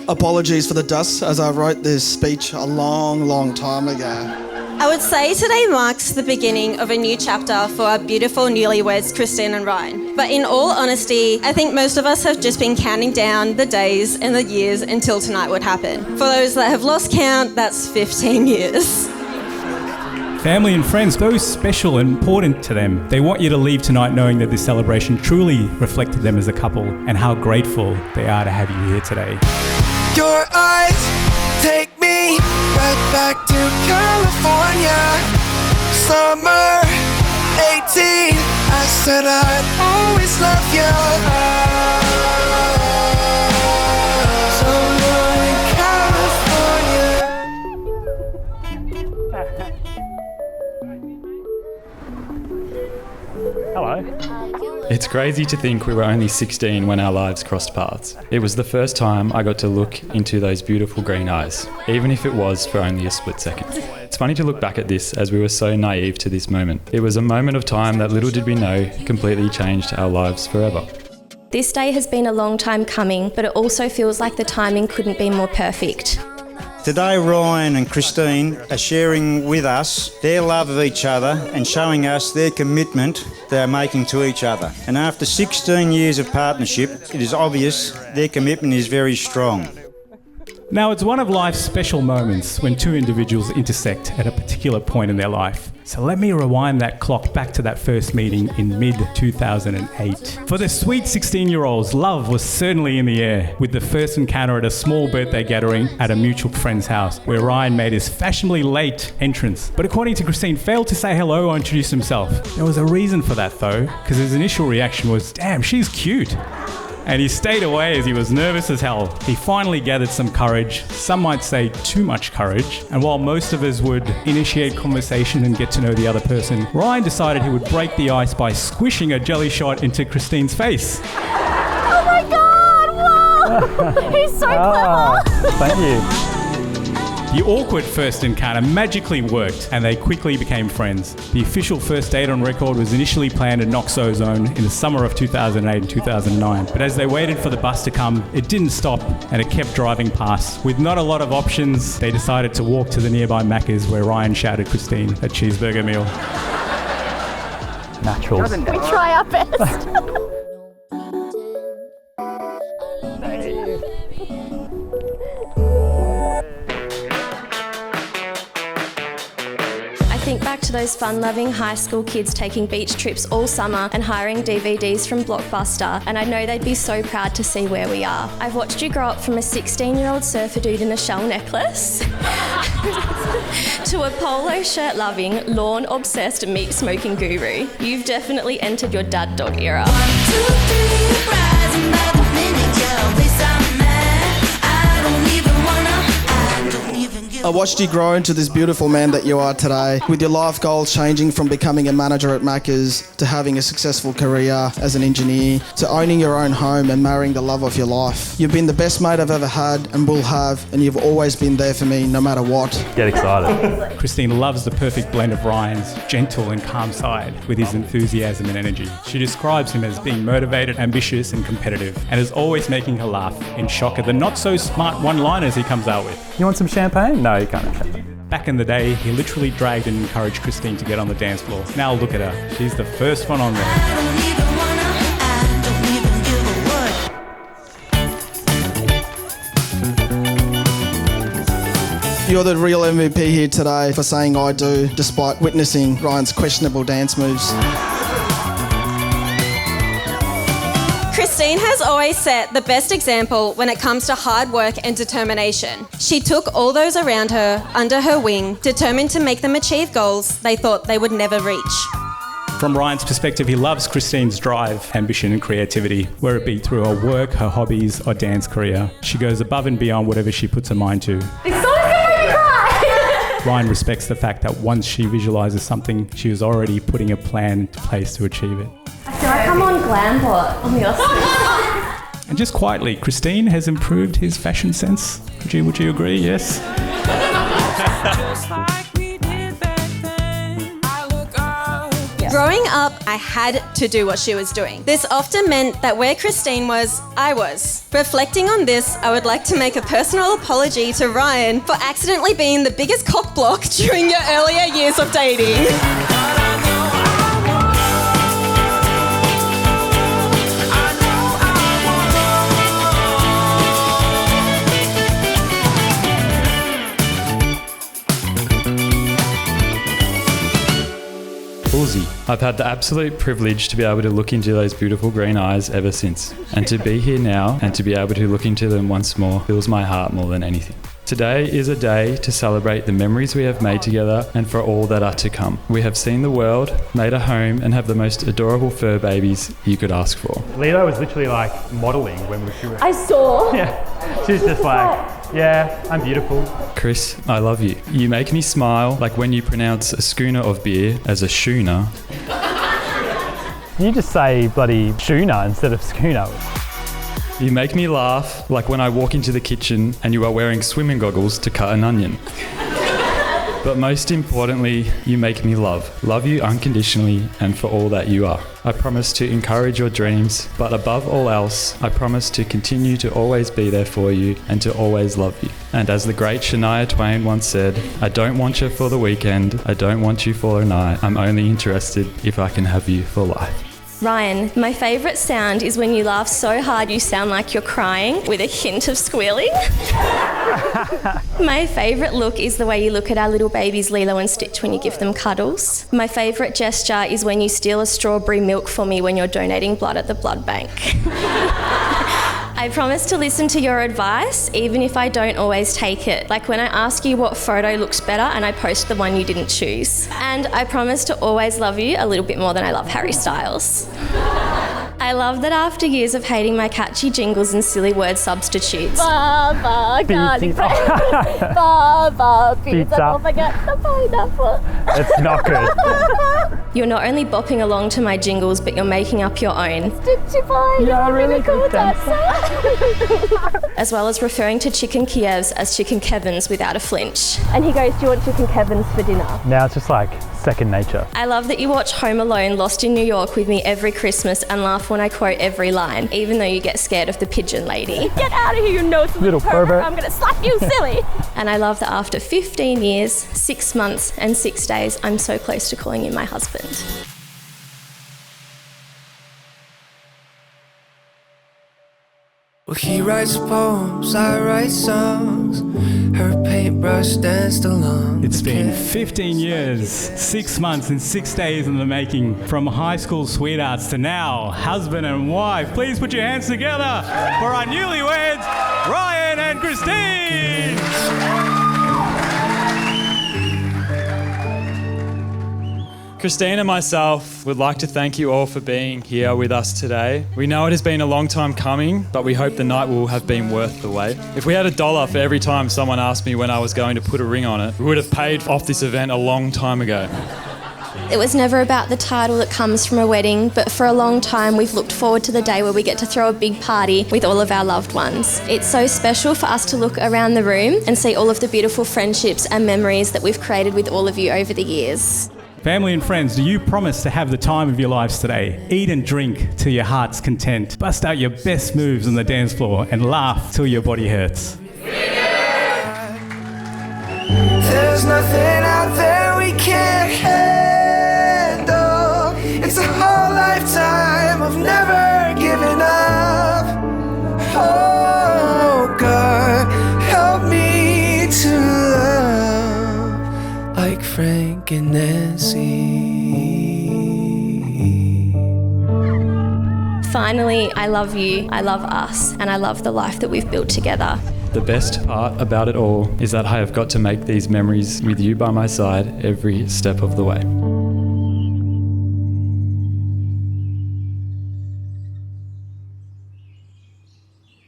Apologies for the dust, as I wrote this speech a long time ago. I would say today marks the beginning of a new chapter for our beautiful newlyweds, Christine and Ryan. But in all honesty, I think most of us have just been counting down the days and the years until tonight would happen. For those that have lost count, that's 15 years. Family and friends, those special and important to them. They want you to leave tonight knowing that this celebration truly reflected them as a couple and how grateful they are to have you here today. Your eyes take me right back to California. Summer 18, I said I'd always love you. Hello. It's crazy to think we were only 16 when our lives crossed paths. It was the first time I got to look into those beautiful green eyes, even if it was for only a split second. It's funny to look back at this as we were so naive to this moment. It was a moment of time that little did we know completely changed our lives forever. This day has been a long time coming, but it also feels like the timing couldn't be more perfect. Today, Ryan and Christine are sharing with us their love of each other and showing us their commitment they are making to each other. And after 16 years of partnership, it is obvious their commitment is very strong. Now, it's one of life's special moments when two individuals intersect at a particular point in their life. So let me rewind that clock back to that first meeting in mid-2008. For the sweet 16-year-olds, love was certainly in the air, with the first encounter at a small birthday gathering at a mutual friend's house, where Ryan made his fashionably late entrance. But according to Christine, failed to say hello or introduce himself. There was a reason for that though, because his initial reaction was, damn, she's cute. And he stayed away as he was nervous as hell. He finally gathered some courage, some might say too much courage, and while most of us would initiate conversation and get to know the other person, Ryan decided he would break the ice by squishing a jelly shot into Christine's face. Oh my God, wow! He's so clever! Thank you. The awkward first encounter magically worked and they quickly became friends. The official first date on record was initially planned at Noxo Zone in the summer of 2008 and 2009. But as they waited for the bus to come, it didn't stop and it kept driving past. With not a lot of options, they decided to walk to the nearby Macca's where Ryan shouted Christine a cheeseburger meal. Naturals. We try our best. Think back to those fun-loving high school kids taking beach trips all summer and hiring DVDs from Blockbuster, and I know they'd be so proud to see where we are. I've watched you grow up from a 16-year-old surfer dude in a shell necklace to a polo shirt-loving, lawn-obsessed, meat-smoking guru. You've definitely entered your dad dog era. 1, 2, 3, rising by the minute, yeah, this I'm mad. I don't even I watched you grow into this beautiful man that you are today, with your life goals changing from becoming a manager at Macca's to having a successful career as an engineer to owning your own home and marrying the love of your life. You've been the best mate I've ever had and will have, and you've always been there for me no matter what. Get excited. Christine loves the perfect blend of Ryan's gentle and calm side with his enthusiasm and energy. She describes him as being motivated, ambitious and competitive, and is always making her laugh in shock at the not so smart one-liners he comes out with. You want some champagne? No, you can't have champagne. Back in the day, he literally dragged and encouraged Christine to get on the dance floor. Now look at her. She's the first one on there. You're the real MVP here today for saying I do, despite witnessing Ryan's questionable dance moves. Christine has always set the best example when it comes to hard work and determination. She took all those around her under her wing, determined to make them achieve goals they thought they would never reach. From Ryan's perspective, he loves Christine's drive, ambition and creativity, whether it be through her work, her hobbies or dance career. She goes above and beyond whatever she puts her mind to. Ryan respects the fact that once she visualises something, she is already putting a plan into place to achieve it. I feel like I'm on Glambot on the Oscars. And just quietly, Christine has improved his fashion sense. Would you agree? Yes? Growing up, I had to do what she was doing. This often meant that where Christine was, I was. Reflecting on this, I would like to make a personal apology to Ryan for accidentally being the biggest cockblock during your earlier years of dating. Uzi. I've had the absolute privilege to be able to look into those beautiful green eyes ever since. And to be here now and to be able to look into them once more fills my heart more than anything. Today is a day to celebrate the memories we have made together and for all that are to come. We have seen the world, made a home, and have the most adorable fur babies you could ask for. Lilo was literally like modelling when we were. I saw. Yeah, she's just like, yeah, I'm beautiful. Chris, I love you. You make me smile like when you pronounce a schooner of beer as a schooner. You just say bloody schooner instead of schooner. You make me laugh like when I walk into the kitchen and you are wearing swimming goggles to cut an onion. But most importantly, you make me love you unconditionally and for all that you are. I promise to encourage your dreams, but above all else, I promise to continue to always be there for you and to always love you. And as the great Shania Twain once said, I don't want you for the weekend, I don't want you for a night, I'm only interested if I can have you for life. Ryan, my favourite sound is when you laugh so hard you sound like you're crying with a hint of squealing. My favourite look is the way you look at our little babies Lilo and Stitch when you give them cuddles. My favourite gesture is when you steal a strawberry milk for me when you're donating blood at the blood bank. I promise to listen to your advice, even if I don't always take it. Like when I ask you what photo looks better and I post the one you didn't choose. And I promise to always love you a little bit more than I love Harry Styles. I love that after years of hating my catchy jingles and silly word substitutes. Baba, garlic bread. Baba, pizza. Don't forget the pineapple. It's not good. You're not only bopping along to my jingles, but you're making up your own. Stitchy pie. Yeah, really good dancer. As well as referring to chicken Kievs as chicken Kevins without a flinch. And he goes, do you want chicken Kevin's for dinner? Now it's just like second nature. I love that you watch Home Alone, Lost in New York with me every Christmas and laugh when I quote every line, even though you get scared of the pigeon lady. Get out of here, you nosy Little pervert. I'm going to slap you, silly. And I love that after 15 years, 6 months and 6 days, I'm so close to calling you my husband. Well, he writes poems, I write songs. Her paintbrush danced along. It's been 15 years, 6 months and 6 days in the making. From high school sweethearts to now, husband and wife. Please put your hands together for our newlyweds, Ryan and Christine. Christine and myself would like to thank you all for being here with us today. We know it has been a long time coming, but we hope the night will have been worth the wait. If we had $1 for every time someone asked me when I was going to put a ring on it, we would have paid off this event a long time ago. It was never about the title that comes from a wedding, but for a long time we've looked forward to the day where we get to throw a big party with all of our loved ones. It's so special for us to look around the room and see all of the beautiful friendships and memories that we've created with all of you over the years. Family and friends, do you promise to have the time of your lives today? Eat and drink till your heart's content. Bust out your best moves on the dance floor and laugh till your body hurts. There's nothing out there we can't handle. It's a whole lifetime of never giving up. Oh God, help me to love like Frank and Nancy. Finally, I love you, I love us, and I love the life that we've built together. The best part about it all is that I have got to make these memories with you by my side every step of the way.